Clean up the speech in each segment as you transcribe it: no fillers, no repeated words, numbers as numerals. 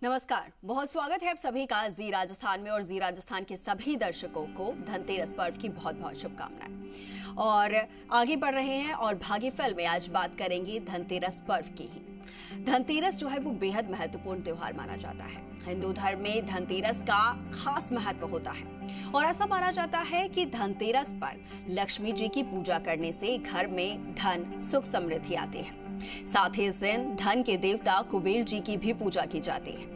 नमस्कार, बहुत स्वागत है आप सभी का जी राजस्थान में। और जी राजस्थान के सभी दर्शकों को धनतेरस पर्व की बहुत बहुत शुभकामनाएं। और आगे बढ़ रहे हैं और भागी फिल्म में आज बात करेंगे धनतेरस पर्व की ही। धनतेरस जो है वो बेहद महत्वपूर्ण त्योहार माना जाता है। हिंदू धर्म में धनतेरस का खास महत्व होता है और ऐसा माना जाता है कि धनतेरस पर लक्ष्मी जी की पूजा करने से घर में धन सुख समृद्धि आती है। साथ ही इस दिन धन के देवता कुबेर जी की भी पूजा की जाती है।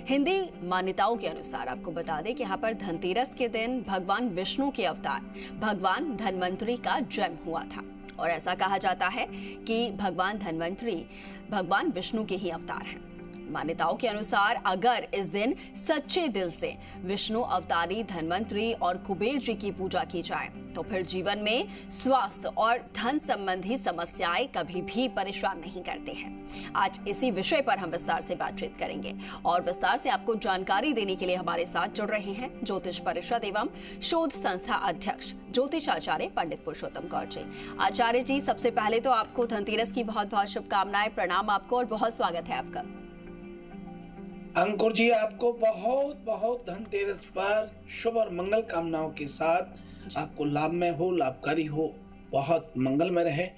हिंदी मान्यताओं के अनुसार आपको बता दें कि यहाँ पर धनतेरस के दिन भगवान विष्णु के अवतार भगवान धन्वंतरी का जन्म हुआ था और ऐसा कहा जाता है कि भगवान धन्वंतरी भगवान विष्णु के ही अवतार हैं। मान्यताओं के अनुसार अगर इस दिन सच्चे दिल से विष्णु अवतारी धन्वंतरी और कुबेर जी की पूजा की जाए तो फिर जीवन में स्वास्थ्य और धन संबंधी समस्याएं कभी भी परेशान नहीं करते हैं। आज इसी विषय पर हम विस्तार से बातचीत करेंगे और विस्तार से आपको जानकारी देने के लिए हमारे साथ जुड़ रहे हैं ज्योतिष परिषद एवं शोध संस्था अध्यक्ष ज्योतिष आचार्य पंडित पुरुषोत्तम गौर जी। आचार्य जी, सबसे पहले तो आपको धनतेरस की बहुत बहुत शुभकामनाएं। प्रणाम आपको और बहुत स्वागत है आपका। अंकुर जी, आपको बहुत बहुत धनतेरस पर शुभ और मंगल कामनाओं के साथ आपको लाभमय हो, लाभकारी हो, बहुत मंगलमय रहे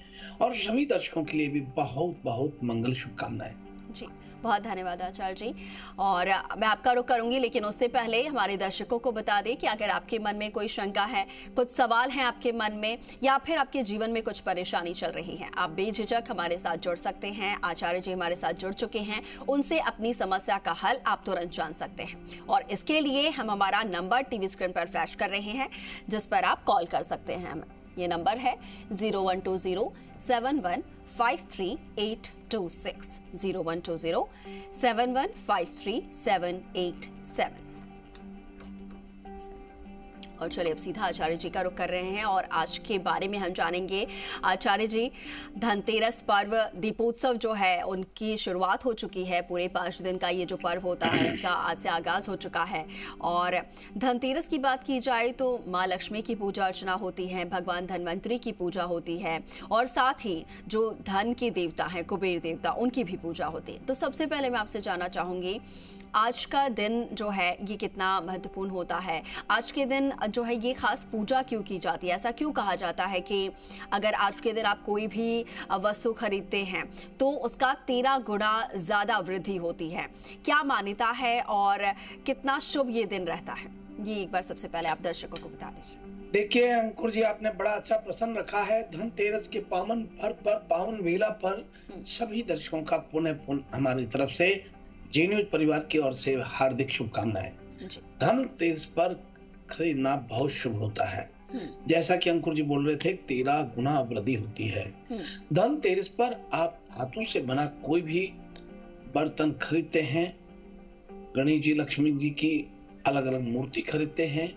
और सभी दर्शकों के लिए भी बहुत बहुत मंगल शुभकामनाएं। जी, बहुत धन्यवाद आचार्य जी। और मैं आपका रुख करूंगी, लेकिन उससे पहले हमारे दर्शकों को बता दें कि अगर आपके मन में कोई शंका है, कुछ सवाल हैं आपके मन में या फिर आपके जीवन में कुछ परेशानी चल रही है, आप बेझिझक हमारे साथ जुड़ सकते हैं। आचार्य जी हमारे साथ जुड़ चुके हैं, उनसे अपनी समस्या का हल आप तुरंत जान सकते हैं। और इसके लिए हम हमारा नंबर टीवी स्क्रीन पर फ्लैश कर रहे हैं, जिस पर आप कॉल कर सकते हैं। ये नंबर है 0120715387 0120715387। और चलिए अब सीधा आचार्य जी का रुख कर रहे हैं और आज के बारे में हम जानेंगे। आचार्य जी, धनतेरस पर्व दीपोत्सव जो है उनकी शुरुआत हो चुकी है। पूरे 5 दिन का ये जो पर्व होता है उसका आज से आगाज हो चुका है। और धनतेरस की बात की जाए तो माँ लक्ष्मी की पूजा अर्चना होती है, भगवान धन्वंतरी की पूजा होती है और साथ ही जो धन के देवता हैं कुबेर देवता, उनकी भी पूजा होती है। तो सबसे पहले मैं आपसे जानना चाहूंगी, आज का दिन जो है ये कितना महत्वपूर्ण होता है? आज के दिन जो है ये खास पूजा क्यों की जाती है? ऐसा क्यों कहा जाता है कि अगर आज के दिन आप कोई भी वस्तु खरीदते हैं तो उसका 13 गुना ज्यादा वृद्धि होती है? क्या मान्यता है और कितना शुभ ये दिन रहता है? ये एक बार सबसे पहले आप दर्शकों को बता दीजिए। देखिए अंकुर जी, आपने बड़ा अच्छा प्रश्न रखा है। धनतेरस के पावन पर्व पर, पावन वेला पर सभी दर्शकों का पुनः हमारी तरफ से जी न्यूज परिवार की ओर से हार्दिक शुभकामनाएं। धनतेरस पर खरीदना बहुत शुभ होता है। जैसा कि अंकुर जी बोल रहे थे, 13 गुना वृद्धि होती है। धनतेरस पर आप हाथों से बना कोई भी बर्तन खरीदते हैं, गणेश जी लक्ष्मी जी की अलग अलग मूर्ति खरीदते हैं,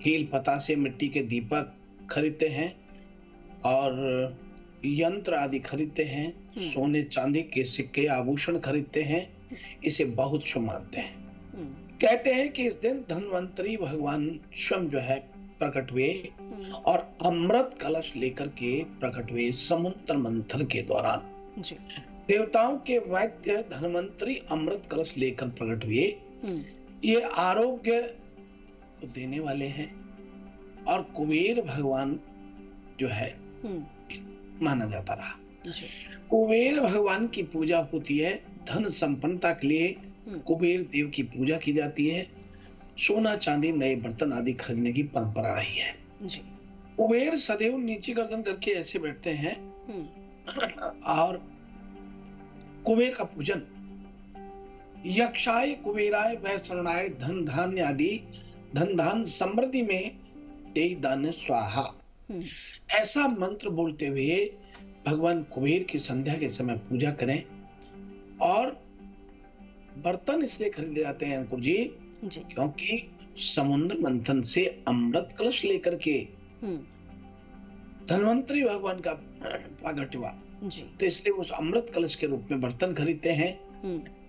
हील पतासे मिट्टी के दीपक खरीदते हैं और यंत्र आदि खरीदते हैं, सोने चांदी के सिक्के आभूषण खरीदते हैं। इसे बहुत शुभ मानते हैं। कहते हैं कि इस दिन धन्वंतरी भगवान स्वयं जो है प्रकट हुए और अमृत कलश लेकर के प्रकट हुए समुद्र मंथन के दौरान। देवताओं के वैद्य धन्वंतरी अमृत कलश लेकर प्रकट हुए। ये आरोग्य को देने वाले हैं और कुबेर भगवान जो है माना जाता रहा। कुबेर भगवान की पूजा होती है। धन संपन्नता के लिए कुबेर देव की पूजा की जाती है। सोना चांदी नए बर्तन आदि खरीदने की परंपरा रही है। कुबेर सदैव नीची गर्दन करके ऐसे बैठते हैं और कुबेर का पूजन यक्षाय कुबेराय वै शरणाय धन धान्य आदि धन धान समृद्धि में तेई दान स्वाहा, ऐसा मंत्र बोलते हुए भगवान कुबेर की संध्या के समय पूजा करें। और बर्तन इसलिए खरीदे जाते हैं अंकुर जी क्योंकि समुद्र मंथन से अमृत कलश लेकर के धन्वंतरी भगवान का प्रकट हुआ, तो इसलिए उस अमृत कलश के रूप में बर्तन खरीदते हैं।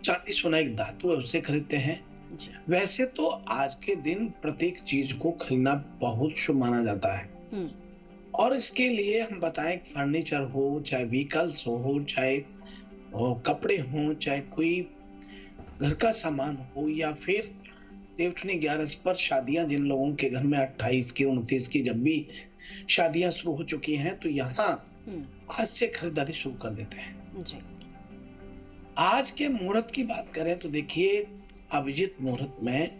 चांदी सोना एक धातु है, उससे खरीदते हैं। वैसे तो आज के दिन प्रत्येक चीज को खरीदना बहुत शुभ माना जाता है और इसके लिए हम बताएं, फर्नीचर हो, चाहे व्हीकल्स हो, चाहे कपड़े हो, चाहे कोई घर का सामान हो या फिर देवउठनी 11 पर शादियां, जिन लोगों के घर में 28 की 29 की जब भी शादियां शुरू हो चुकी हैं, तो यहाँ आज से खरीदारी शुरू कर देते हैं जी। आज के मुहूर्त की बात करें तो देखिए, अभिजीत मुहूर्त में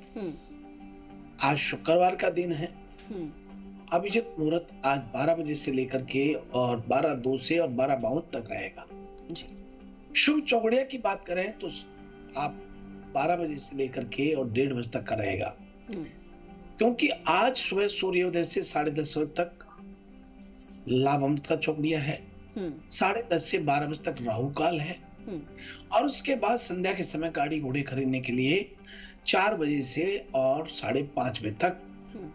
आज शुक्रवार का दिन है। अभिजीत मुहूर्त आज 12 बजे से लेकर के और 12:02 से और 12:52 तक रहेगा जी। शुभ चौगड़िया की बात करें तो आप 12 बजे से लेकर के और 1:30 बजे तक का रहेगा, क्योंकि आज सुबह सूर्योदय से 10:30 बजे तक लाभ अमृत का चौगड़िया है, 10:30 से 12 बजे तक राहु काल है, और उसके बाद संध्या के समय गाड़ी घोड़े खरीदने के लिए 4 बजे से और 5:30 बजे तक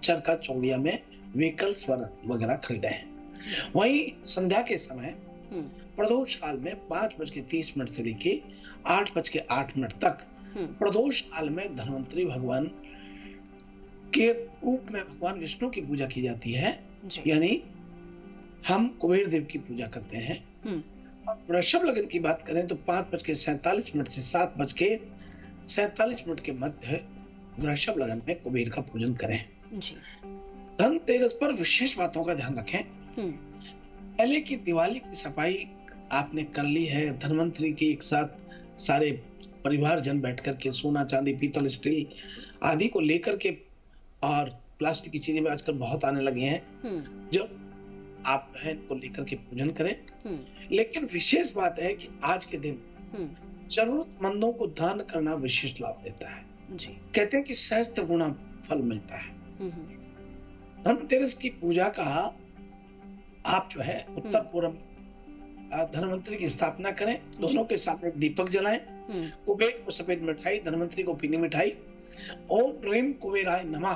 चरखा चौगड़िया में व्हीकल्स वगैरह खरीदे हैं। वहीं संध्या के समय प्रदोष काल में 5:30 से लेके 8:08 तक प्रदोष काल में धन्वंतरी भगवान के रूप में भगवान विष्णु की पूजा की जाती है, यानी हम कुबेर देव की पूजा करते हैं। अब वृषभ लग्न की बात करें तो 5:47 से 7:47 के मध्य वृषभ लग्न में कुबेर का पूजन करें जी। धनतेरस पर विशेष बातों का ध्यान रखें। पहले की दिवाली की सफाई आपने कर ली है, धनवंतरी की एक साथ सारे परिवार जन बैठ करके सोना चांदी पीतल स्टील आदि को लेकर के, और प्लास्टिक की चीजें भी आजकल बहुत आने लगी हैं, जब आप इनको लेकर के पूजन करें। लेकिन विशेष बात है कि आज के दिन जरूरतमंदों को दान करना विशेष लाभ देता है जी। कहते हैं कि सहस्त्र गुना फल मिलता है। धनतेरस की पूजा का आप जो है उत्तर पूर्व धनवंतरी की स्थापना करें, दोनों के सामने दीपक जलाएं, कुबेर को सफेद मिठाई, धनवंतरी को पीली मिठाई, ओम ह्रीम कुबेराय नमः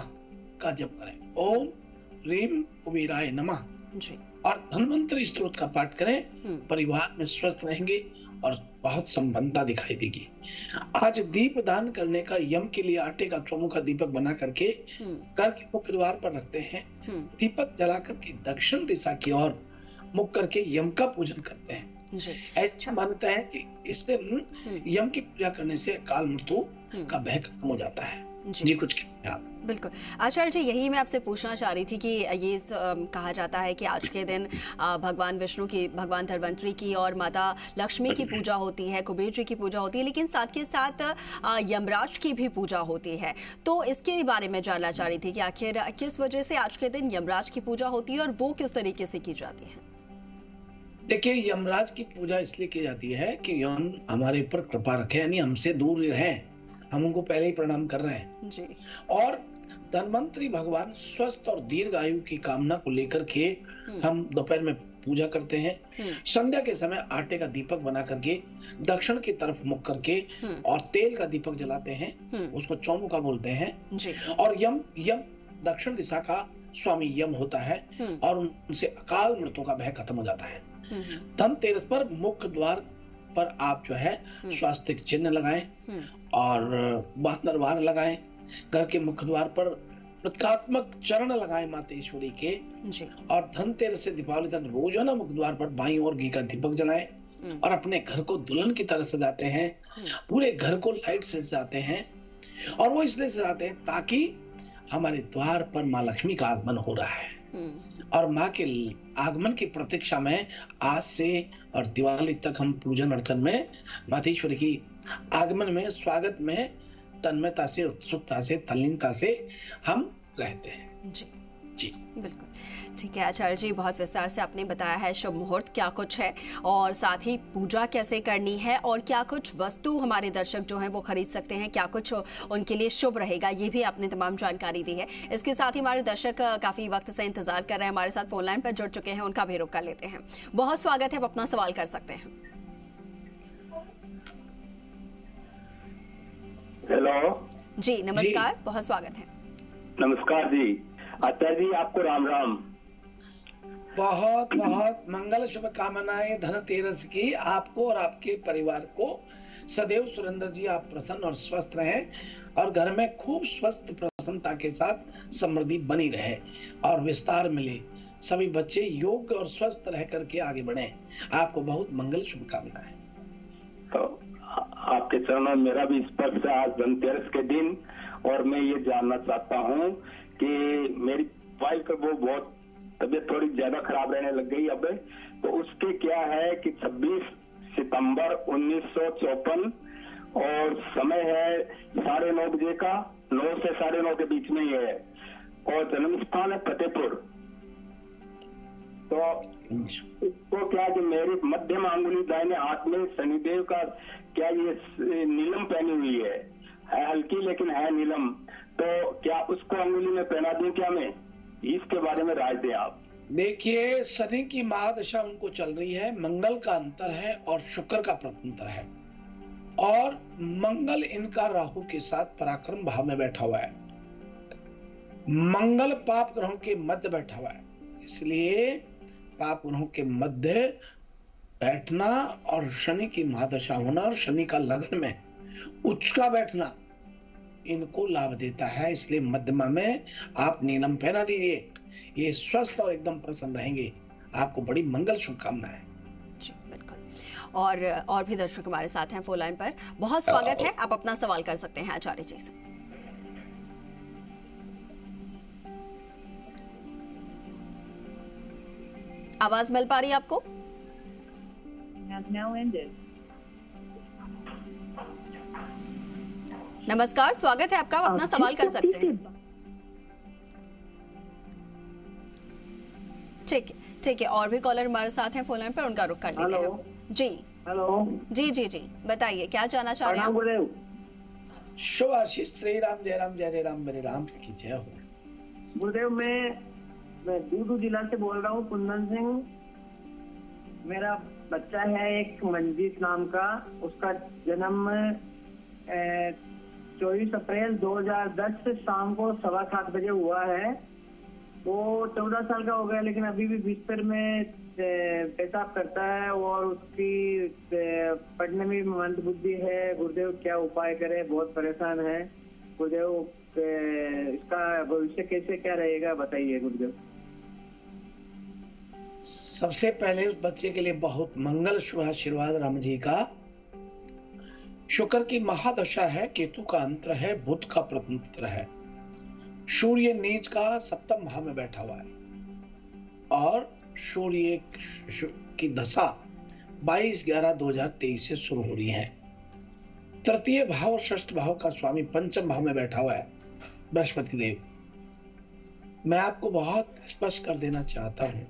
का जप करें, ओम ह्रीम कुबेराय नमः जी। और धनवंतरी स्तोत्र का पाठ करें। परिवार में स्वस्थ रहेंगे और बहुत संपन्नता दिखाई देगी। आज दीप दान करने का यम के लिए आटे का चौमुखा दीपक बना करके घर के मुख्य द्वार पर रखते हैं। दीपक जला करके दक्षिण दिशा की ओर मुख करके यम का पूजन करते हैं। ऐसी मान्यता है कि इस दिन यम की पूजा करने से अकाल मृत्यु का भय खत्म हो जाता है जी। कुछ कहते हैं आप? बिल्कुल आचार्य जी, यही मैं आपसे पूछना चाह रही थी कि ये कहा जाता है कि आज के दिन भगवान विष्णु की, भगवान धन्वंतरी की और माता लक्ष्मी की पूजा होती है, कुबेर जी की पूजा होती है, लेकिन साथ के साथ यमराज की भी पूजा होती है। तो इसके बारे में जानना चाह रही थी कि आखिर किस वजह से आज के दिन यमराज की पूजा होती है और वो किस तरीके से की जाती है? देखिए, यमराज की पूजा इसलिए की जाती है कि यम हमारे ऊपर कृपा रखे, यानी हमसे दूर रहें, हम उनको पहले ही प्रणाम कर रहे हैं जी। और धन्वंतरी भगवान स्वस्थ और दीर्घ आयु की कामना को लेकर के हम दोपहर में पूजा करते हैं। संध्या के समय आटे का दीपक बना करके दक्षिण की तरफ मुख करके और तेल का दीपक जलाते हैं, उसको चौमुखा बोलते हैं जी। और यम दक्षिण दिशा का स्वामी यम होता है और उनसे अकाल मृत्यु का भय खत्म हो जाता है। धनतेरस पर मुख्य द्वार पर आप जो है स्वास्तिक चिन्ह लगाएं और वाहनरवार लगाएं। घर के मुख्य द्वार पर प्रतीकात्मक चरण लगाएं मातेश्वरी के जी। और धनतेरस से दीपावली तक रोजाना मुख्य द्वार पर बाईं ओर घी का दीपक जलाएं और अपने घर को दुल्हन की तरह सजाते हैं। पूरे घर को लाइट से सजाते हैं और वो इसलिए सजाते हैं ताकि हमारे द्वार पर माँ लक्ष्मी का आगमन हो रहा है और माँ के आगमन की प्रतीक्षा में आज से और दिवाली तक हम पूजन अर्चन में मातेश्वरी की आगमन में स्वागत में तन्मयता से, उत्सुकता से, तल्लीनता से हम रहते हैं जी। जी बिल्कुल ठीक है आचार्य जी, बहुत विस्तार से आपने बताया है शुभ मुहूर्त क्या कुछ है और साथ ही पूजा कैसे करनी है और क्या कुछ वस्तु हमारे दर्शक जो हैं वो खरीद सकते हैं, क्या कुछ उनके लिए शुभ रहेगा, ये भी आपने तमाम जानकारी दी है। इसके साथ ही हमारे दर्शक काफी वक्त से इंतजार कर रहे हैं, हमारे साथ फोन लाइन पर जुड़ चुके हैं, उनका भी रुख कर लेते हैं। बहुत स्वागत है, आप अपना सवाल कर सकते हैं। हेलो जी नमस्कार, बहुत स्वागत है। नमस्कार जी। आचार्य जी आपको राम राम। बहुत बहुत मंगल शुभकामनाएं धनतेरस की आपको और आपके परिवार को। सदैव सुरेंद्र जी आप प्रसन्न और स्वस्थ रहें और घर में खूब स्वस्थ प्रसन्नता के साथ समृद्धि बनी रहे और विस्तार मिले। सभी बच्चे योग्य और स्वस्थ रह करके आगे बढ़े। आपको बहुत मंगल शुभकामनाएं। तो आपके चरणों में मेरा भी स्पर्श है आज धनतेरस के दिन। और मैं ये जानना चाहता हूँ कि मेरी वाइफ का वो बहुत तबीयत थोड़ी ज्यादा खराब रहने लग गई अब, तो उसके क्या है कि 26 सितंबर 1954 और समय है 9:30 बजे का, 9 से 9:30 के बीच में ही है, और जन्म स्थान है फतेहपुर। तो इसको क्या कि मेरी मध्यम अंगुली दाहिने हाथ में शनिदेव का क्या ये नीलम पहनी हुई है हल्की लेकिन है नीलम, तो क्या उसको अंगुली में पहना दूं क्या मैं? इसके बारे में राय दें आप। देखिए, शनि की महादशा उनको चल रही है, मंगल का अंतर है और शुक्र का प्रतंत्र है, और मंगल इनका राहु के साथ पराक्रम भाव में बैठा हुआ है। मंगल पाप ग्रहों के मध्य बैठा हुआ है, इसलिए पाप ग्रहों के मध्य बैठना और शनि की महादशा होना और शनि का लग्न में उच्च का बैठना इनको लाभ देता है। इसलिए मध्यमा में आप नीलम पहना दीजिए, ये स्वस्थ और एकदम प्रसन्न रहेंगे। आपको बड़ी मंगल शुभकामनाएं। जी बिल्कुल। और भी दर्शक हमारे साथ हैं फोन लाइन पर। बहुत स्वागत है, आप अपना सवाल कर सकते हैं आचार्य जी से। आवाज मिल पा रही है आपको? नमस्कार, स्वागत है आपका, आप अपना सवाल कर सकते हैं। ठीक है। और भी कॉलर हमारे साथ हैं फोन लाइन पर, उनका रुख कर लेते हैं। जी हेलो। जी बताइए, क्या जानना चाह रहे हैं? शुभ आशीष, श्री राम, जय राम, जय राम, मेरे राम की जय हो। गुरुदेव, मैं दूदू जिला से बोल रहा हूँ, कुंदन सिंह। मेरा बच्चा है एक मंजीत नाम का, उसका जन्म 24 अप्रैल 2010 से शाम को 7:15 बजे हुआ है। वो 14 साल का हो गया, लेकिन अभी भी बिस्तर में पेशाब करता है और उसकी पढ़ने में भी मंद बुद्धि है। गुरुदेव, क्या उपाय करें? बहुत परेशान है गुरुदेव, इसका भविष्य कैसे क्या रहेगा बताइए गुरुदेव। सबसे पहले उस बच्चे के लिए बहुत मंगल शुभ आशीर्वाद राम जी का। शुक्र की महादशा है, केतु का अंतर है, बुध का प्रतंत्र है, सूर्य नीच का सप्तम भाव में बैठा हुआ है, और सूर्य की दशा 22/11/2023 से शुरू हो रही है। तृतीय भाव और षष्ठ भाव का स्वामी पंचम भाव में बैठा हुआ है बृहस्पति देव। मैं आपको बहुत स्पष्ट कर देना चाहता हूं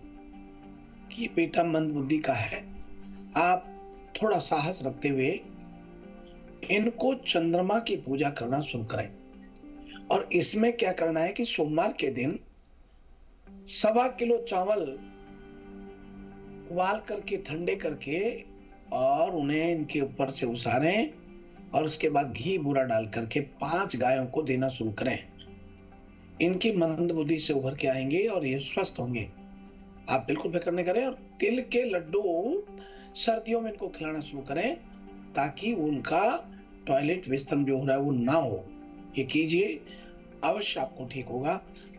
कि बेटा मंद बुद्धि का है। आप थोड़ा साहस रखते हुए इनको चंद्रमा की पूजा करना शुरू करें, और इसमें क्या करना है कि सोमवार के दिन 1.25 किलो चावल उबाल करके ठंडे करके और उन्हें इनके ऊपर से उसारें, और उसके बाद घी बूरा डाल करके 5 गायों को देना शुरू करें। इनकी मंद बुद्धि से उभर के आएंगे और ये स्वस्थ होंगे। आप बिल्कुल फिक्र नहीं करें, और तिल के लड्डू सर्दियों में इनको खिलाना शुरू करें, ताकि उनका टॉयलेट विस्तरण जो हो रहा है वो ना हो। ये कीजिए, अवश्य आपको ठीक होगा।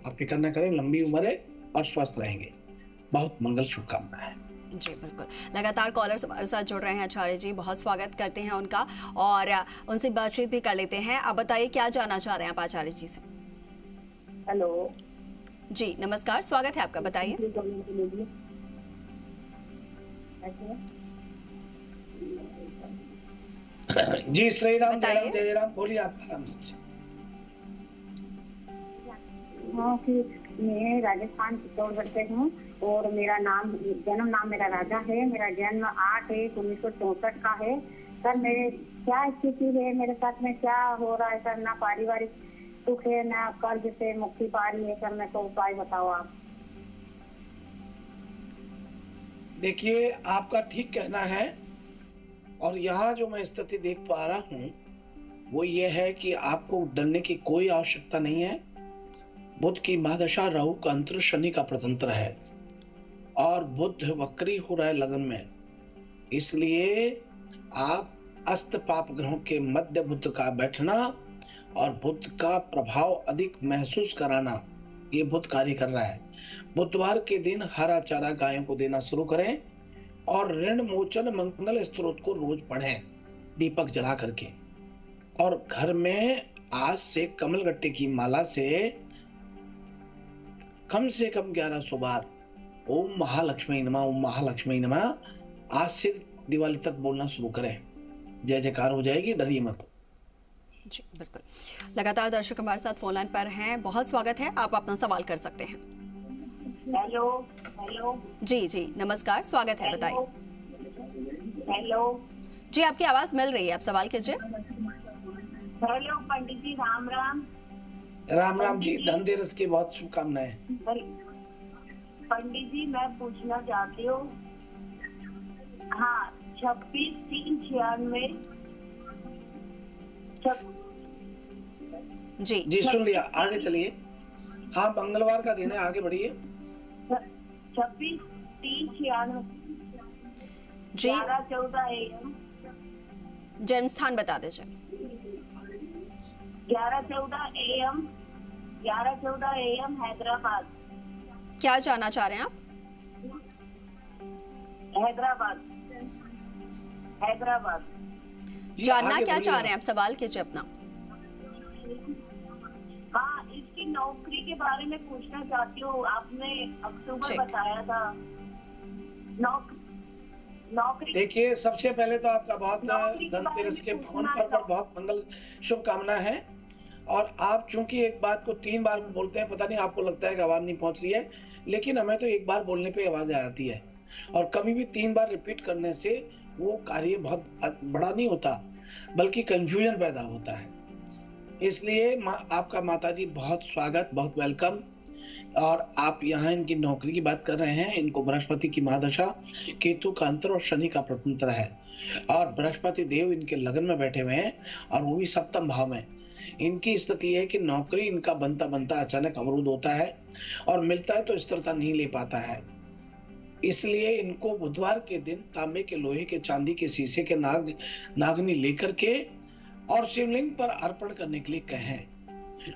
आप फिक्र न करें, लंबी उम्र है और स्वस्थ रहेंगे। बहुत मंगल शुभकामनाएं। जी बिल्कुल। लगातार कॉलर्स हमारे साथ जुड़ रहे हैं आचार्य जी, बहुत स्वागत करते हैं उनका, और उनसे बातचीत भी कर लेते हैं। आप बताइए, क्या जानना चाह रहे हैं आप आचार्य जी से? हेलो जी नमस्कार, स्वागत है आपका, बताइए। जी श्री राम, जय राम, जय राम, बोलिए आप आराम से। हाँ, कि मैं राजस्थान चित्तौड़गढ़ से हूँ, और मेरा नाम, जन्म नाम मेरा राजा है। मेरा जन्म 8/1/1964 का है। सर, मेरे क्या स्थिति है, मेरे साथ में क्या हो रहा है सर? ना पारिवारिक सुख है, ना कर्ज से मुक्ति पा रही है सर। मैं तो उपाय बताओ आप। देखिए, आपका ठीक कहना है, और यहाँ जो मैं स्थिति देख पा रहा हूँ वो ये है कि आपको डरने की कोई आवश्यकता नहीं है। बुध की महादशा राहु का अंतर शनि का प्रतंत्र है, और बुध वक्री हो रहा है लगन में, इसलिए आप अस्त पाप ग्रहों के मध्य बुध का बैठना और बुध का प्रभाव अधिक महसूस कराना, ये बुध कार्य कर रहा है। बुधवार के दिन हरा चारा गायों को देना शुरू करें, और ऋण मोचन मंगल स्तोत्र को रोज पढ़ें। दीपक जला करके, और घर में आज से कमलगट्टे की माला से कम 1100 बार ओम महालक्ष्मी नमः, ओम महालक्ष्मी नमः आज से दिवाली तक बोलना शुरू करें। जय जयकार हो जाएगी, डरिए मत। जी बिल्कुल। लगातार दर्शक हमारे साथ फोन लाइन पर हैं, बहुत स्वागत है, आप अपना सवाल कर सकते हैं। हेलो हेलो जी जी नमस्कार, स्वागत है, बताइए। हेलो जी आपकी आवाज मिल रही है, आप सवाल कीजिए। हेलो पंडित जी, राम राम। राम राम जी, धनतेरस की बहुत शुभकामनाएं। पंडित जी मैं पूछना चाहती हूँ, हाँ 26/3/96 जी जी सुन लिया, आगे चलिए। हाँ मंगलवार का दिन है, आगे बढ़िए। 26/3/96 जी 11:14 AM, जन्म स्थान बता दीजिए। 11:14 AM, 11:14 AM हैदराबाद। क्या जानना चाह रहे हैं आप? हैदराबाद हैदराबाद। जी, जानना आगे क्या बढ़िए। चाह रहे हैं आप, सवाल कीजिए अपना। हाँ इसकी नौकरी के बारे में पूछना चाहती हूँ। आपने अक्टूबर ठीक। बताया था। नौकरी देखिए, सबसे पहले तो आपका बहुत नौकरी के बारे धनतेरस में के पूछना फोन पर था। बहुत मंगल शुभकामना है। और आप चूंकि एक बात को 3 बार बोलते हैं, पता नहीं आपको लगता है कि आवाज नहीं पहुंच रही है, लेकिन हमें तो एक बार बोलने पे आवाज आ जाती है, और कभी भी 3 बार रिपीट करने से वो कार्य बहुत बड़ा नहीं होता, बल्कि कंफ्यूजन पैदा होता है। इसलिए आपका माताजी बहुत स्वागत, बहुत वेलकम। और आप यहाँ इनकी नौकरी की बात कर रहे हैं। इनको बृहस्पति की महादशा, केतु का अंतर और शनि का प्रतंत्र है, और बृहस्पति देव इनके लगन में बैठे हुए हैं, और वो भी सप्तम भाव में। इनकी स्थिति है कि नौकरी इनका बनता बनता अचानक अवरुद्ध होता है, और मिलता है तो स्थिरता नहीं ले पाता है। इसलिए इनको बुधवार के दिन तांबे के, लोहे के, चांदी के, शीशे के नागनी लेकर के और शिवलिंग पर अर्पण करने के लिए कहें।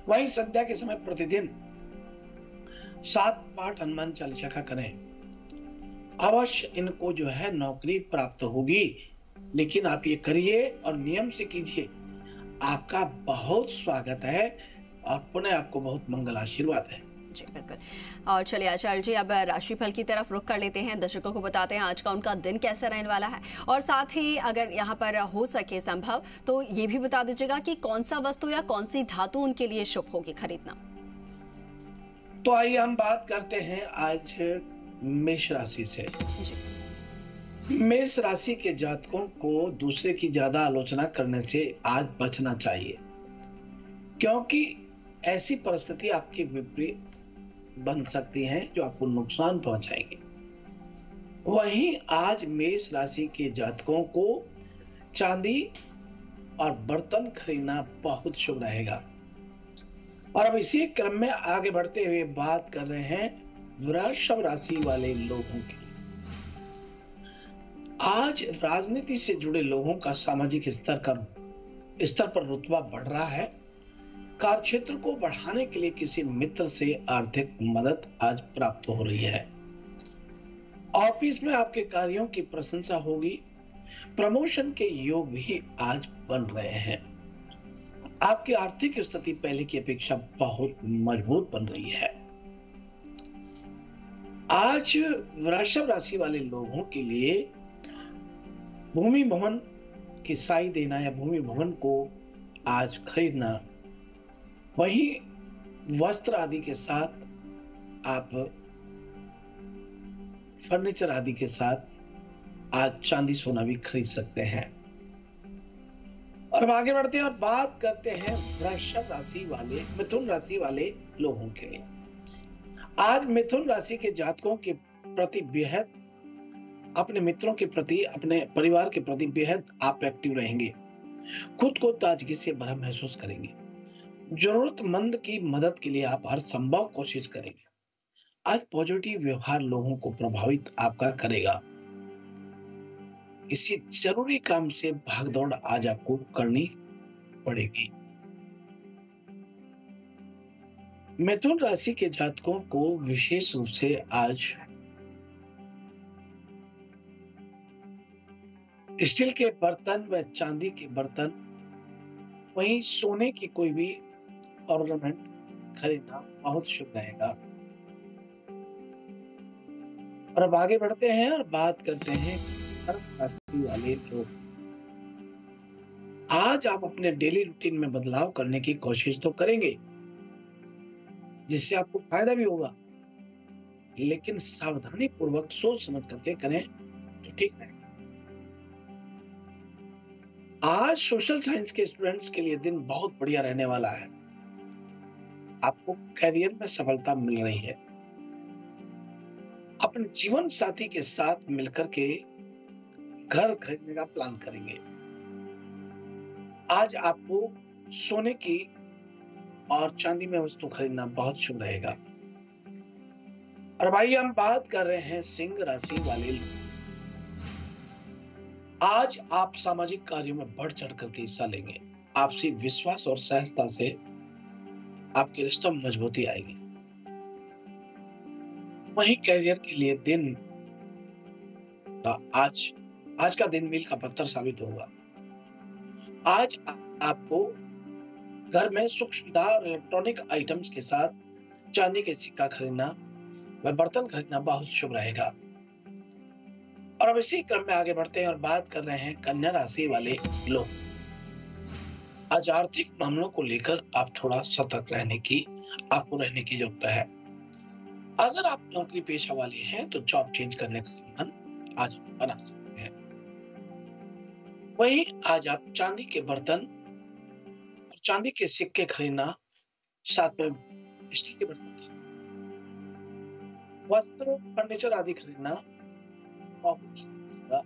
वहीं संध्या के समय प्रतिदिन 7 पाठ हनुमान चालीसा का करें। अवश्य इनको जो है नौकरी प्राप्त होगी, लेकिन आप ये करिए और नियम से कीजिए। आपका बहुत स्वागत है, और पुनः आपको बहुत मंगल आशीर्वाद है। जी बिल्कुल। और चलिए आचार्य जी, अब राशिफल की तरफ रुख कर लेते हैं, दर्शकों को बताते हैं आज का उनका दिन कैसा रहने वाला है, और साथ ही अगर यहाँ पर हो सके संभव तो ये भी बता दीजिएगा कि कौन सा वस्तु या कौन सी धातु उनके लिए शुभ होगी खरीदना। तो आइए हम बात करते हैं आज मेष राशि से। जी मेष राशि के जातकों को दूसरे की ज्यादा आलोचना करने से आज बचना चाहिए, क्योंकि ऐसी परिस्थिति आपके विपरीत बन सकती हैं जो आपको नुकसान पहुंचाएंगे। वहीं आज मेष राशि के जातकों को चांदी और बर्तन खरीदना बहुत शुभ रहेगा। और अब इसी क्रम में आगे बढ़ते हुए बात कर रहे हैं वृषभ राशि वाले लोगों की। आज राजनीति से जुड़े लोगों का सामाजिक स्तर पर रुतबा बढ़ रहा है। कार्य क्षेत्र को बढ़ाने के लिए किसी मित्र से आर्थिक मदद आज प्राप्त हो रही है। ऑफिस में आपके कार्यों की प्रशंसा होगी। प्रमोशन के योग भी आज बन रहे हैं। आपकी आर्थिक स्थिति पहले की अपेक्षा बहुत मजबूत बन रही है। आज वृषभ राशि वाले लोगों के लिए भूमि भवन की साई देना या भूमि भवन को आज खरीदना, वही वस्त्र आदि के साथ आप फर्नीचर आदि के साथ आज चांदी सोना भी खरीद सकते हैं। और अब आगे बढ़ते हैं और बात करते हैं वृषभ राशि वाले, मिथुन राशि वाले लोगों के लिए। आज मिथुन राशि के जातकों के प्रति बेहद, अपने मित्रों के प्रति, अपने परिवार के प्रति बेहद आप एक्टिव रहेंगे। खुद को ताजगी से भरा महसूस करेंगे। जरूरतमंद की मदद के लिए आप हर संभव कोशिश करेंगे। आज पॉजिटिव व्यवहार लोगों को प्रभावित आपका करेगा। किसी जरूरी काम से भागदौड़ आज आपको करनी पड़ेगी। मिथुन राशि के जातकों को विशेष रूप से आज स्टील के बर्तन व चांदी के बर्तन, वहीं सोने की कोई भी ऑर्नामेंट खरीदना बहुत शुभ रहेगा। और अब आगे बढ़ते हैं और बात करते हैं कर्क राशि वाले लोग। आज आप अपने डेली रूटीन में बदलाव करने की कोशिश तो करेंगे, जिससे आपको फायदा भी होगा, लेकिन सावधानी पूर्वक सोच समझ करके करें तो ठीक है। आज सोशल साइंस के स्टूडेंट्स के लिए दिन बहुत बढ़िया रहने वाला है। आपको करियर में सफलता मिल रही है। अपने जीवन साथी के साथ मिलकर के घर खरीदने का प्लान करेंगे। आज आपको सोने की और चांदी में वस्तु खरीदना बहुत शुभ रहेगा। और भाई हम बात कर रहे हैं सिंह राशि वाले लोग। आज आप सामाजिक कार्यों में बढ़ चढ़ करके हिस्सा लेंगे। आपसी विश्वास और सहजता से आपके रिश्तों में मजबूती आएगी। वहीं करियर के लिए दिन आज का दिन मील का पत्थर साबित होगा। आज आपको घर में सुख सुविधा और इलेक्ट्रॉनिक आइटम्स के साथ चांदी के सिक्का खरीदना व बर्तन खरीदना बहुत शुभ रहेगा। और अब इसी क्रम में आगे बढ़ते हैं और बात कर रहे हैं कन्या राशि वाले लोग। आज आर्थिक मामलों को लेकर आप थोड़ा सतर्क रहने की जरूरत है। अगर आप नौकरी पेशा वाले हैं तो जॉब चेंज करने का मन आज बना सकते हैं। वहीं आज आप चांदी के बर्तन और चांदी के सिक्के खरीदना, साथ में स्टील के बर्तन, वस्त्र, फर्नीचर आदि खरीदना बहुत शुभ होगा।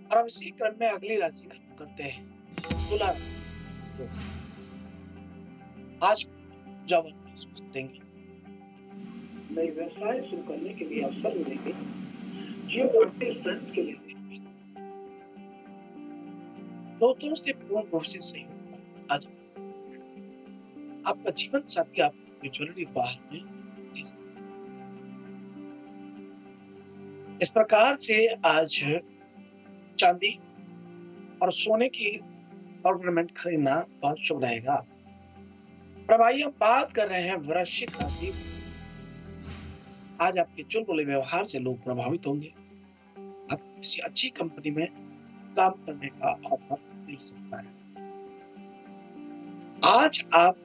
और अब इसी क्रम में अगली राशि खत्म करते हैं, तुला राशि। आज जब महसूस करेंगे, नए व्यवसाय शुरू करने के लिए अवसर मिलेंगे। जियोग्राफिक फ्रेंड्स के लिए दोस्तों से पूर्ण रूप से सही होगा। आज आपका जीवन साथी आपको ज्वेलरी उपहार में दे सकता है। इस प्रकार से आज चांदी और सोने की ऑर्नामेंट खरीदना बहुत शुभ रहेगा। और भाई हम बात कर रहे हैं वृश्चिक राशि। आज आपके चुलबुले व्यवहार से लोग प्रभावित होंगे। आपको किसी अच्छी कंपनी में काम करने का ऑफर मिल सकता है। आज आप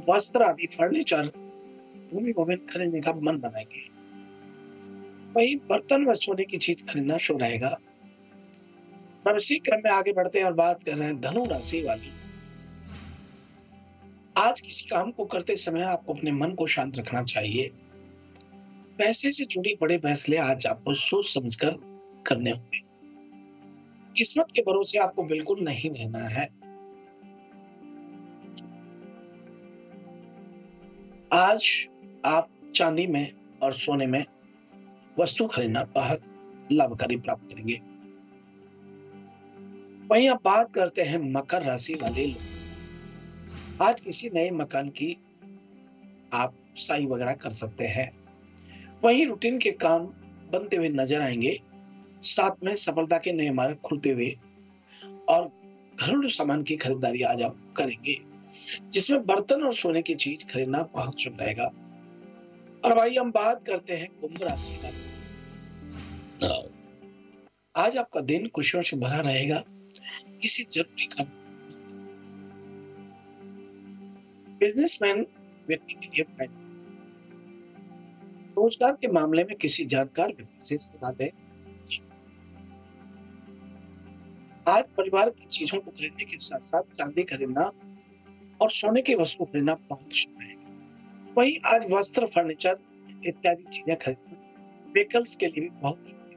वस्त्र आदि फर्नीचर, भूमि भवन खरीदने का मन बनाएंगे। वहीं बर्तन व सोने की चीज खरीदना शुभ रहेगा। अब इसी क्रम में आगे बढ़ते हैं और बात कर रहे हैं धनु राशि वाली। आज किसी काम को करते समय आपको अपने मन को शांत रखना चाहिए। पैसे से जुड़ी बड़े फैसले आज आपको सोच समझकर करने होंगे। किस्मत के भरोसे आपको बिल्कुल नहीं रहना है। आज आप चांदी में और सोने में वस्तु खरीदना बहुत लाभकारी प्राप्त करेंगे। वहीं आप बात करते हैं मकर राशि वाले लोग। आज किसी नए मकान की आप साई वगैरह कर सकते हैं। वहीं रूटीन के काम बनते हुए नजर आएंगे। साथ में सफलता के नए मार्ग खुलते हुए और घरेलू सामान की खरीदारी आज आप करेंगे, जिसमें बर्तन और सोने की चीज खरीदना बहुत शुभ रहेगा। और भाई हम बात करते हैं कुंभ राशि का। आज आपका दिन खुशियों से भरा रहेगा। किसी जरूरी काम, बिजनेसमैन व्यक्ति के लिए फायदा। रोजगार के मामले में किसी जानकार व्यक्ति से सलाह लें। आज परिवार की चीजों को खरीदने के साथ साथ चांदी खरीदना और सोने की वस्तु खरीदना बहुत शुभ है। वहीं आज वस्त्र, फर्नीचर इत्यादि चीजें खरीदना व्हीकल्स के लिए भी बहुत शुभ है।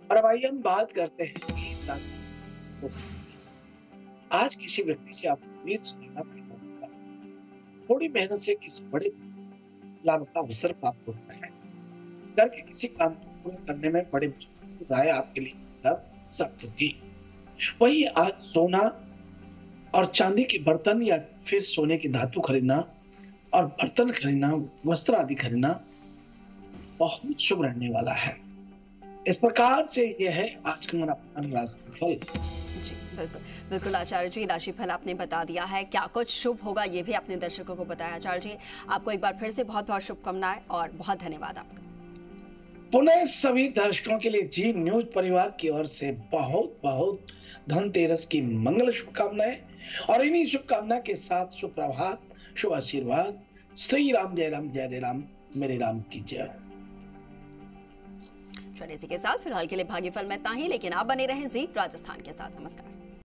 और भाई हम बात करते हैं आज किसी व्यक्ति से आप उम्मीद सुनना होगा। थोड़ी मेहनत से किसी बड़े लाभ का अवसर प्राप्त होता है। घर के किसी काम को पूरा करने में बड़े राय आपके लिए सकती थी। वही आज सोना और चांदी के बर्तन या फिर सोने की धातु खरीदना और बर्तन खरीदना, वस्त्र आदि खरीदना बहुत शुभ रहने वाला है। इस प्रकार से यह है आज का हमारा राशिफल। जी बिल्कुल बिल्कुल आचार्य जी, राशिफल आपने बता दिया है, क्या कुछ शुभ होगा ये भी अपने दर्शकों को बताया। आचार्य जी आपको एक बार फिर से बहुत बहुत शुभकामनाएं और बहुत धन्यवाद आपका। पुनः सभी दर्शकों के लिए जी न्यूज परिवार की ओर से बहुत बहुत धनतेरस की मंगल शुभकामनाएं, और इन्हीं शुभकामना के साथ सुप्रभात, शुभ आशीर्वाद। श्री राम जय राम मेरे राम की जय। इसी के साथ फिलहाल के लिए भाग्यफल में इतना ही, लेकिन आप बने रहें जी राजस्थान के साथ। नमस्कार।